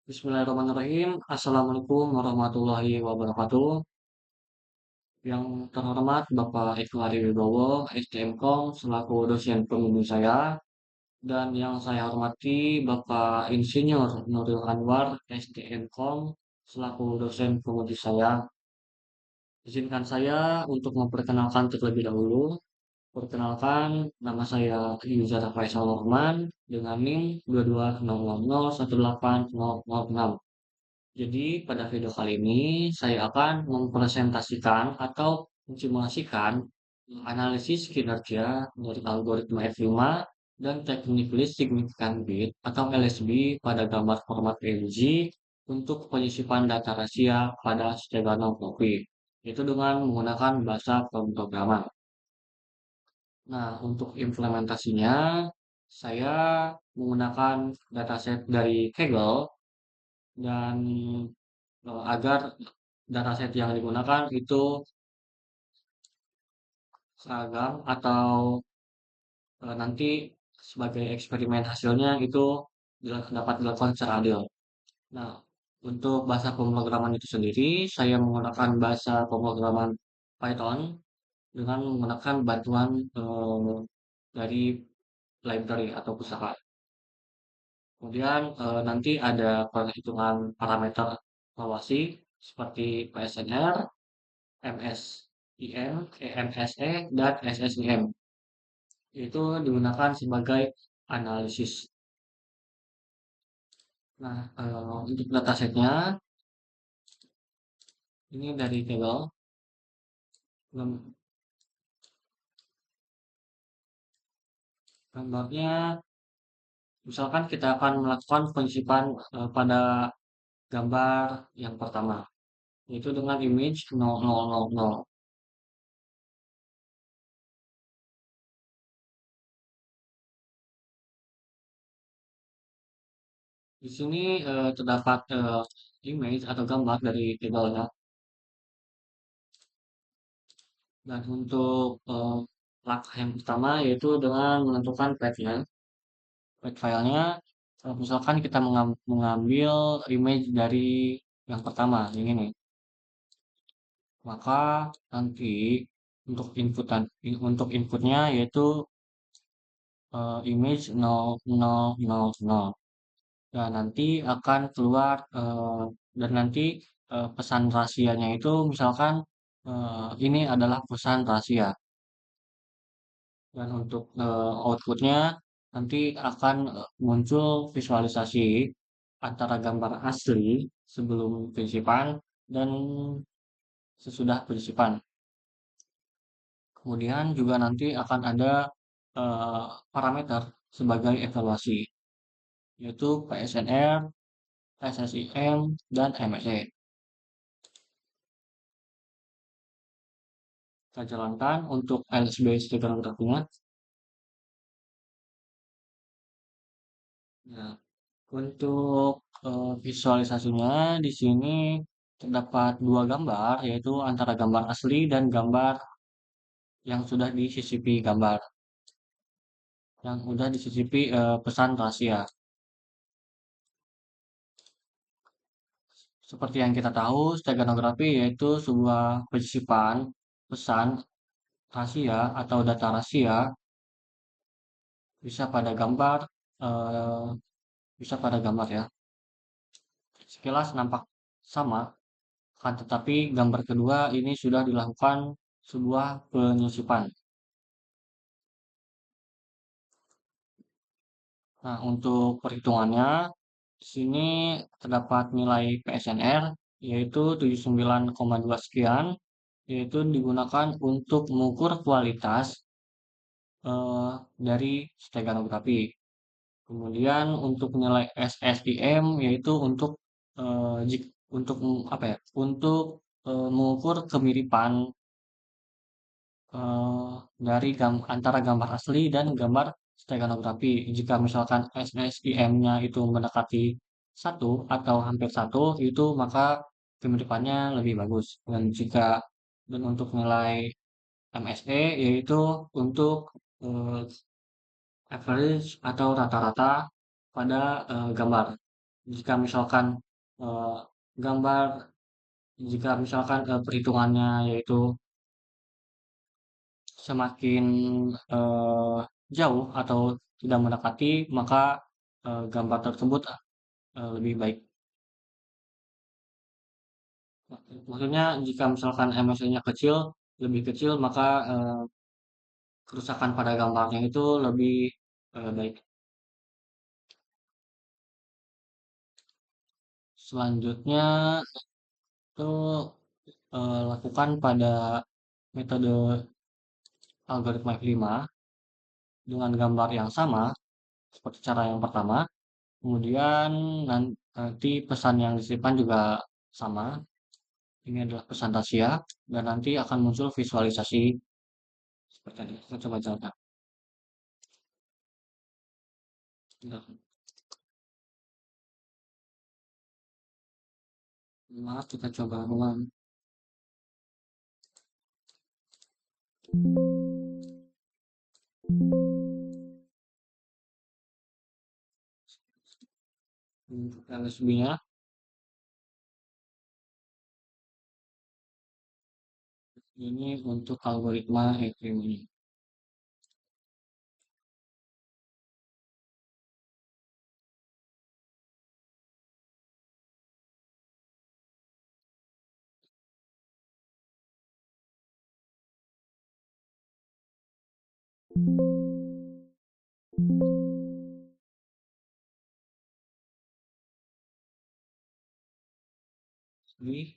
Bismillahirrahmanirrahim. Assalamualaikum warahmatullahi wabarakatuh. Yang terhormat Bapak Eko Hadi Wibowo, SDMKOM, selaku dosen pembimbing saya. Dan yang saya hormati Bapak Insinyur Nuril Anwar, SDMKOM, selaku dosen pembimbing saya. Izinkan saya untuk memperkenalkan terlebih dahulu. Perkenalkan, nama saya Yuzar Faisal Norman dengan NIM 22000180006. Jadi pada video kali ini saya akan mempresentasikan atau mensimulasikan analisis kinerja dari algoritma F5 dan teknik list signifikan bit atau LSB pada gambar format PNG untuk penyisipan data rahasia pada steganography, itu dengan menggunakan bahasa pemrograman. Nah, untuk implementasinya saya menggunakan dataset dari Kaggle dan agar dataset yang digunakan itu seragam atau nanti sebagai eksperimen hasilnya itu dapat dilakukan secara adil. Nah, untuk bahasa pemrograman itu sendiri, saya menggunakan bahasa pemrograman Python dengan menggunakan bantuan dari library atau pustaka. Kemudian nanti ada perhitungan parameter evaluasi seperti PSNR, MSIM, EMSE, dan SSIM. Itu digunakan sebagai analisis. Nah, untuk datasetnya, ini dari table. Gambarnya, misalkan kita akan melakukan penyisipan pada gambar yang pertama, yaitu dengan image 0000. Di sini terdapat image atau gambar dari tablenya. Dan untuk langkah yang pertama yaitu dengan menentukan path-nya. Path filenya, misalkan kita mengambil image dari yang pertama, yang ini. Maka nanti untuk inputnya yaitu image 0000. Dan nanti akan keluar dan nanti pesan rahasianya itu misalkan ini adalah pesan rahasia. Dan untuk outputnya nanti akan muncul visualisasi antara gambar asli sebelum penyisipan dan sesudah penyisipan. Kemudian juga nanti akan ada parameter sebagai evaluasi, yaitu PSNR, SSIM, dan MSE. Kita jalankan untuk LSB steganography-nya. Nah, untuk visualisasinya di sini terdapat dua gambar, yaitu antara gambar asli dan gambar yang sudah disisipi pesan rahasia. Seperti yang kita tahu, steganografi yaitu sebuah penyisipan pesan rahasia atau data rahasia bisa pada gambar, eh, bisa pada gambar ya. Sekilas nampak sama, akan tetapi gambar kedua ini sudah dilakukan sebuah penyisipan. Nah, untuk perhitungannya, di sini terdapat nilai PSNR, yaitu 79,2 sekian, yaitu digunakan untuk mengukur kualitas eh, dari steganografi. Kemudian untuk nilai SSIM, yaitu untuk untuk apa ya? Untuk mengukur kemiripan eh, dari antara gambar asli dan gambar steganografi. Jika misalkan SSIM-nya itu mendekati satu atau hampir satu, itu maka kemiripannya lebih bagus. Dan untuk nilai MSE yaitu untuk average atau rata-rata pada gambar. Jika misalkan eh, gambar, jika misalkan perhitungannya yaitu semakin eh, jauh atau tidak mendekati, maka gambar tersebut lebih baik. Maksudnya jika misalkan MSI-nya kecil, lebih kecil, maka kerusakan pada gambarnya itu lebih baik. Selanjutnya itu lakukan pada metode algoritma F5 dengan gambar yang sama seperti cara yang pertama. Kemudian nanti pesan yang disimpan juga sama. Ini adalah pesan rahasia dan nanti akan muncul visualisasi seperti ini. Kita coba jalankan. Maaf, kita coba ulang. Untuk LSB-nya ini untuk algoritma EFM ini. Ini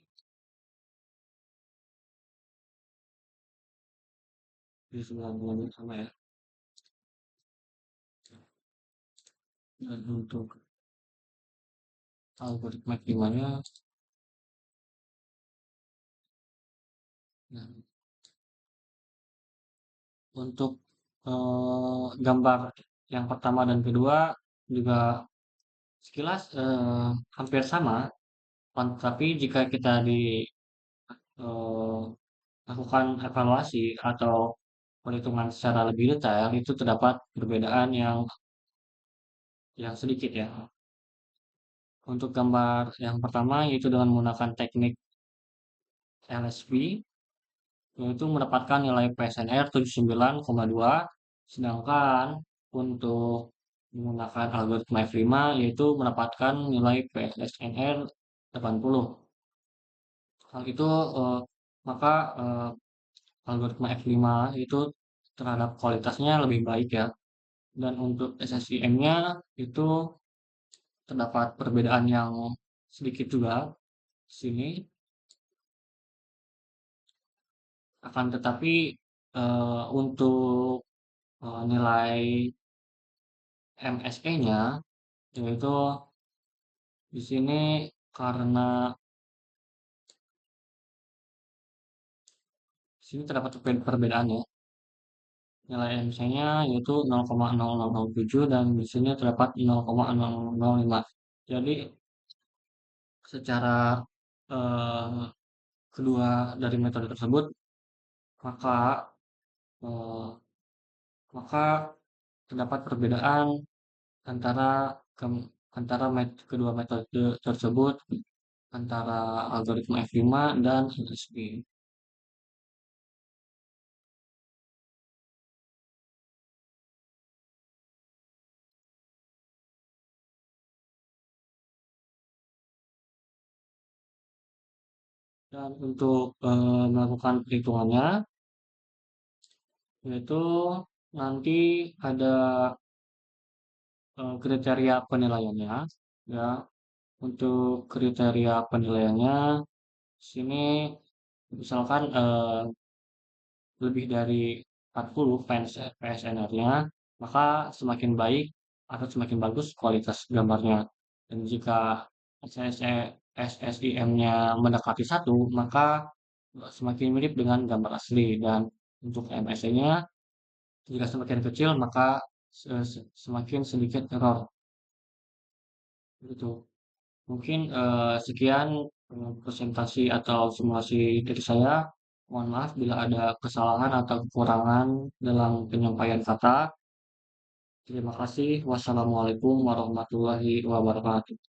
di sebelah bawah sama ya. Dan untuk algoritma EFM-nya, nah, untuk gambar yang pertama dan kedua juga sekilas hampir sama, tapi jika kita eh, lakukan evaluasi atau perhitungan secara lebih detail, itu terdapat perbedaan yang sedikit ya. Untuk gambar yang pertama yaitu dengan menggunakan teknik LSV, yaitu mendapatkan nilai PSNR 79,2, sedangkan untuk menggunakan algoritma F5 yaitu mendapatkan nilai PSNR 80. Hal itu maka algoritma F5 itu terhadap kualitasnya lebih baik ya. Dan untuk SSIM-nya itu terdapat perbedaan yang sedikit juga di sini. Akan tetapi untuk nilai MSE-nya yaitu di sini karena di sini terdapat perbedaan ya. Nilai MSE-nya yaitu 0,0007 dan di sini terdapat 0,0005. Jadi secara eh, kedua dari metode tersebut maka eh, maka terdapat perbedaan antara antara kedua metode tersebut antara algoritma F5 dan LSP. Dan untuk melakukan perhitungannya yaitu nanti ada kriteria penilaiannya ya. Untuk kriteria penilaiannya sini misalkan lebih dari 40 PSNR-nya, maka semakin baik atau semakin bagus kualitas gambarnya. Dan jika SSIM-nya mendekati satu, maka semakin mirip dengan gambar asli. Dan untuk MSE-nya, jika semakin kecil, maka semakin sedikit error. Gitu. Mungkin sekian presentasi atau simulasi dari saya. Mohon maaf bila ada kesalahan atau kekurangan dalam penyampaian kata. Terima kasih. Wassalamualaikum warahmatullahi wabarakatuh.